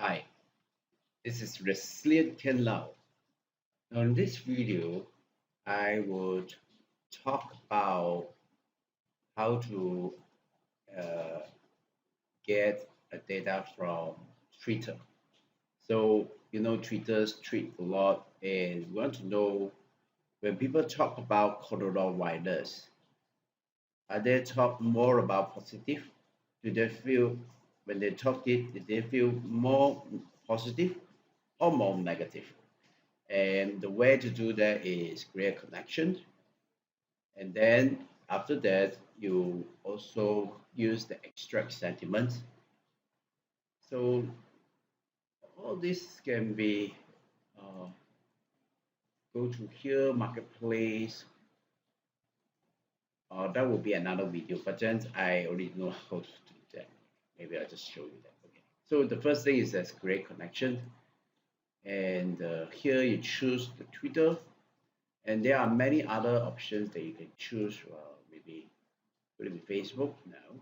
Hi, this is Resilient Ken Lau. Now, in this video, I would talk about how to uh, get data from Twitter. So, Twitter's tweet a lot, and we want to know when people talk about coronavirus, are they talk more about positive? Do they feel when they talk it, do they feel more positive or more negative? And the way to do that is create connection. And then after that, you also use the extract sentiment. So all this can be uh, go to here, marketplace. That will be another video, but then I already know how to do that. Maybe I'll just show you that. Okay. So the first thing is let's create connection. And here you choose the Twitter. And there are many other options that you can choose. Maybe could it be Facebook? No.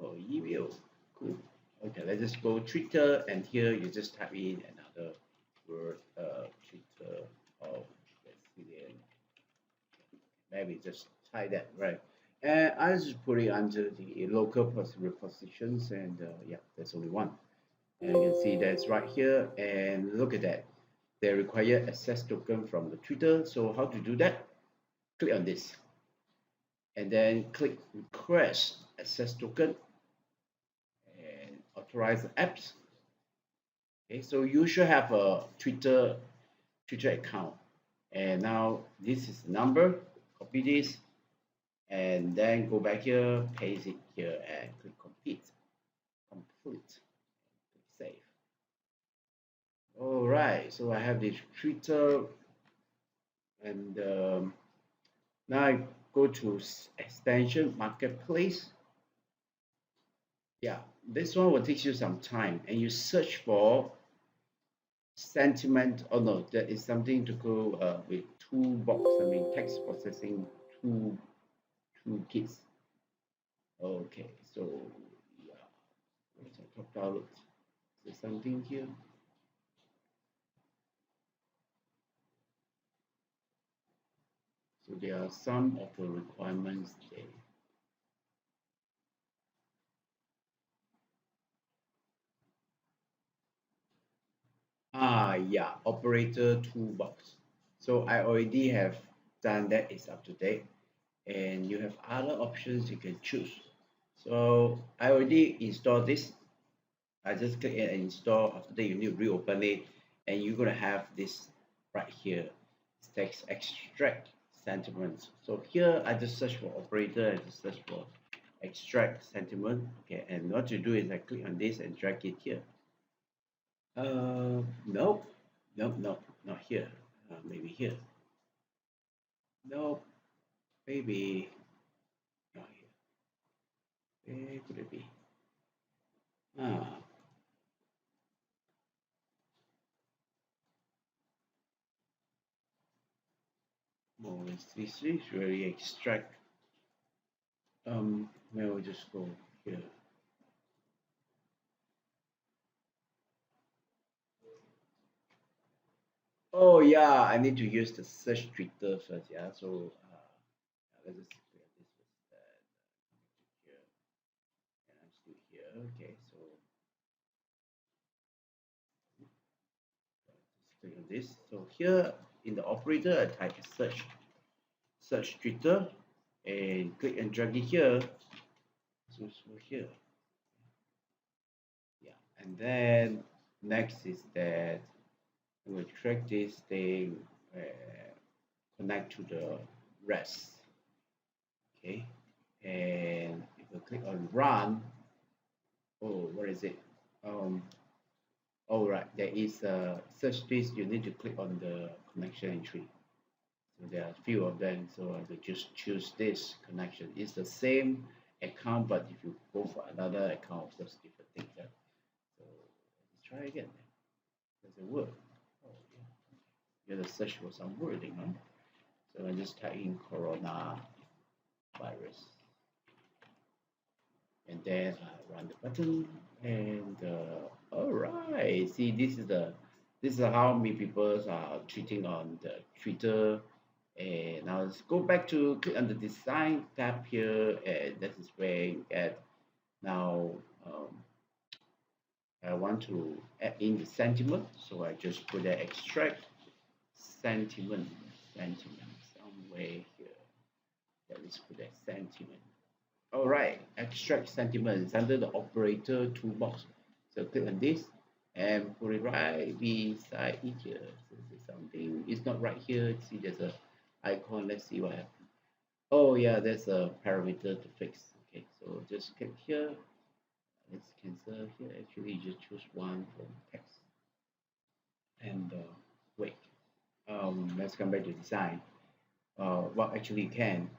Oh, email. Cool. Okay, let's just go Twitter, and here you just type in another word. Twitter. Oh, let's see there. Maybe just type that right. And I just put it under the local repositions, and yeah, there's only one. And you can see that's right here. And look at that. They require access token from the Twitter. So how to do that? Click on this, and then click request access token and authorize the apps. Okay, so you should have a Twitter account, and now this is the number. Copy this, and then go back here, paste it here, and click complete, click save. All right, so I have this Twitter, and now I go to extension marketplace. Yeah, this one will take you some time, and you search for sentiment. Oh no, that is something to go with toolbox. I mean, text processing toolkits. Okay, so yeah, what's the top download? Is there something here? So there are some of the requirements there. Yeah, operator toolbox. So I already have done that. It's up to date, and you have other options you can choose. So I already installed this. I just click and install. After that, you need to reopen it, and you're gonna have this right here. It's text extract sentiments. So here I just search for operator. I just search for extract sentiment. Okay, and what you do is I click on this and drag it here. Nope, nope, not here. Maybe here. Nope, maybe not here. Where could it be? Ah, more this is really extract. We'll just go here. Oh yeah, I need to use the search Twitter first. Yeah, so let's just clear this with that here, and I'm still here. Okay, so just click on this. So here in the operator, I type search Twitter, and click and drag it here. So here, yeah, and then next is that we will track this thing, connect to the rest. Okay, and if you click on run, oh, what is it? All right, there is a search this. You need to click on the connection entry. So there are a few of them. So I will just choose this connection. It's the same account, but if you go for another account, of course, different things. Yeah? So let's try again. Does it work? Oh yeah. You have to search for some wording, huh? So I just type in corona virus, and then I run the button, and all right. See, this is how many people are tweeting on the Twitter. And now let's go back to click on the design tab here, and that is where you get now. I want to add in the sentiment, so I just put that extract sentiment, somewhere here. Let's put that sentiment. All right, extract sentiment is under the operator toolbox. So click on this and put it right beside it here. So this is something, it's not right here. See, there's a icon. Let's see what happens. Oh yeah, there's a parameter to fix. Okay, so just click here. Let's cancel here. Actually, you just choose one from text. And wait. Let's come back to design. Well, actually, you can.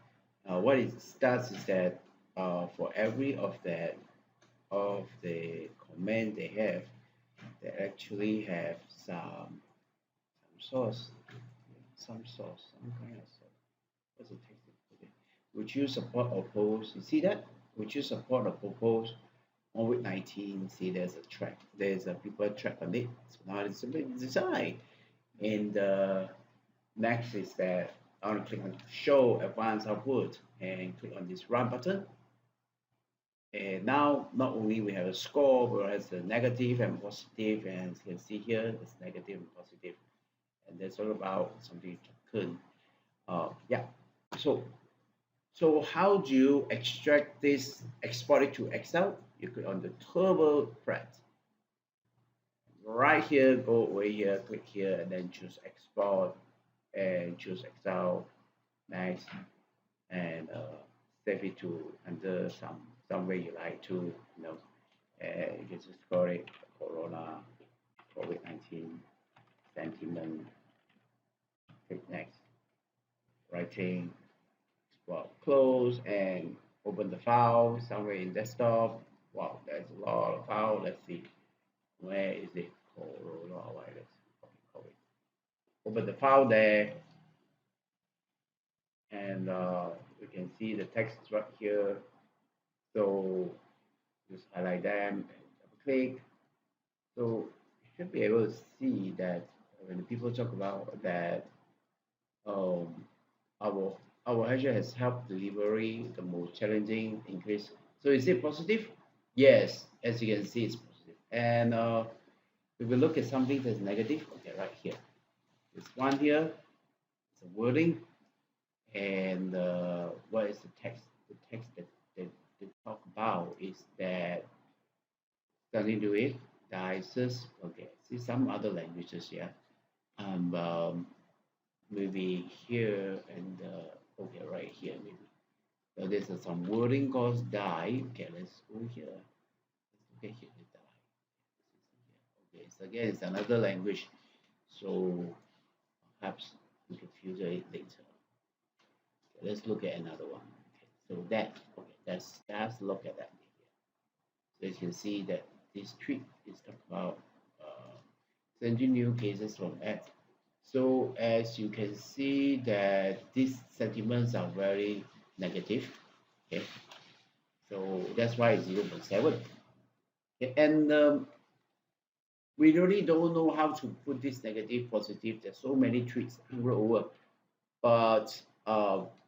What it does is that for every of the command they actually have some source, some kind of source. What's the text? Okay. Would you support or oppose? You see that? Would you support or oppose on week 19? See, there's a track. There's a people track on it. So now it's a bit design. And next is that I want to click on show advanced output and click on this run button. And now not only we have a score, but has a negative and positive, and as you can see here, it's negative and positive, and that's all about something token. Yeah. So how do you extract this, export it to Excel? You click on the turbo thread. Right here, go away here, click here, and then choose export and choose Excel. Next, and save it to under some way you like to, and you can just call it Corona COVID-19 sentiment. Click next. Writing, well, close and open the file somewhere in desktop. Wow, there's a lot of file. Let's see, where is it? Coronavirus. COVID. Open the file there, and you can see the text right here. So just highlight them and double click. So you should be able to see that when the people talk about that, our Azure has helped delivery the most challenging increase. So is it positive? Yes, as you can see, it's positive. And if we look at something that's negative, okay, right here, this one here, it's a wording, and what is the text? The text that they talk about is that starting to it, dices, okay, see some other languages here, maybe here and okay, right here maybe. So there's some wording called die. Okay, let's go here. Let's look at here the die. Okay, so again, it's another language, so perhaps we can filter it later. Okay, let's look at another one. Okay, so that, okay, let's look at that here. So you can see that this tweet is talking about sending new cases from ads. So as you can see that these sentiments are very negative. Okay, so that's why it's 0.7. Okay, and we really don't know how to put this negative positive. There's so many tweets over, but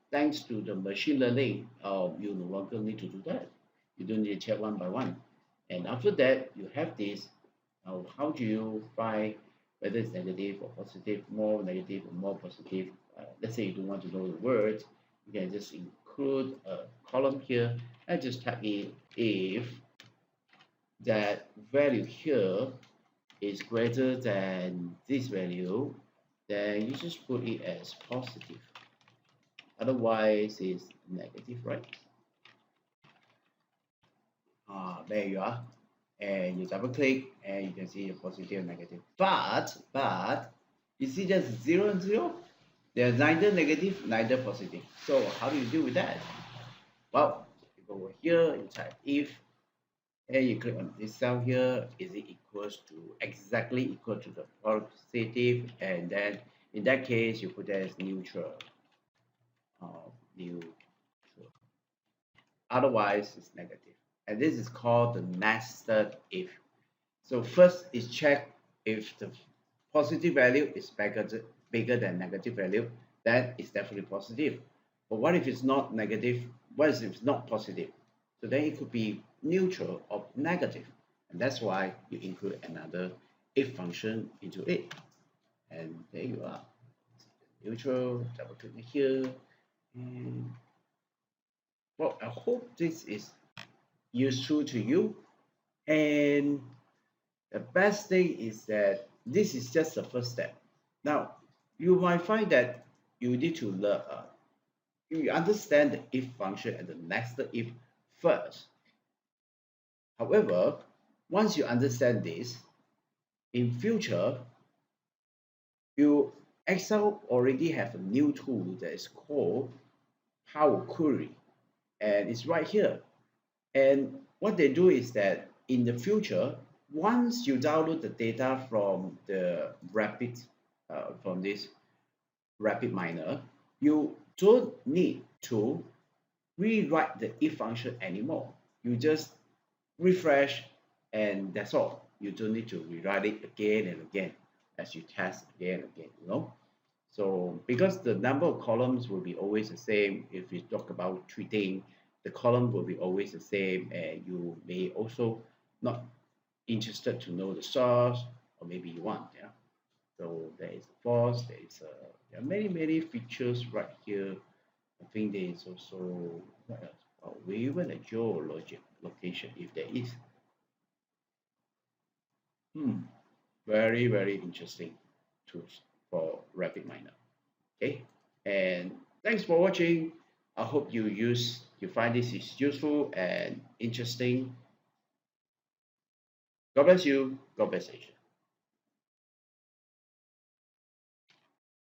thanks to the machine learning, you no longer need to do that. You don't need to check one by one. And after that, you have this. Now, how do you find whether it's negative or positive, more negative or more positive? Let's say you don't want to know the words, you can just include a column here and just type in if that value here is greater than this value, then you just put it as positive. Otherwise, it's negative, right? There you are, and you double click and you can see a positive and negative, but you see there's 0 and 0. They're neither negative neither positive. So how do you deal with that? Well, you go over here, you type if, and you click on this cell here. Is it exactly equal to the positive? And then in that case you put that as neutral. Otherwise it's negative. And this is called the nested if. So first is check if the positive value is bigger than negative value, then it's definitely positive. But what if it's not negative? What if it's not positive? So then it could be neutral or negative. And that's why you include another if function into it. And there you are. Neutral, double click here. And well, I hope this is useful to you. And the best thing is that this is just the first step. Now, you might find that you need to learn, you understand the if function and the nested if first. However, once you understand this, in future, you Excel already have a new tool that is called Power Query, and it's right here. And what they do is that in the future, once you download the data from the from this RapidMiner, you don't need to rewrite the if function anymore. You just refresh and that's all. You don't need to rewrite it again and again as you test again and again, you know. So because the number of columns will be always the same, if you talk about treating, the column will be always the same, and you may also not interested to know the source, or maybe you want, yeah. So there is a force, there are many features right here. I think there is also what else? Oh, we even a geologic location if there is. Very interesting tools for RapidMiner. Okay, and thanks for watching. I hope you find this is useful and interesting. God bless you. God bless Asia.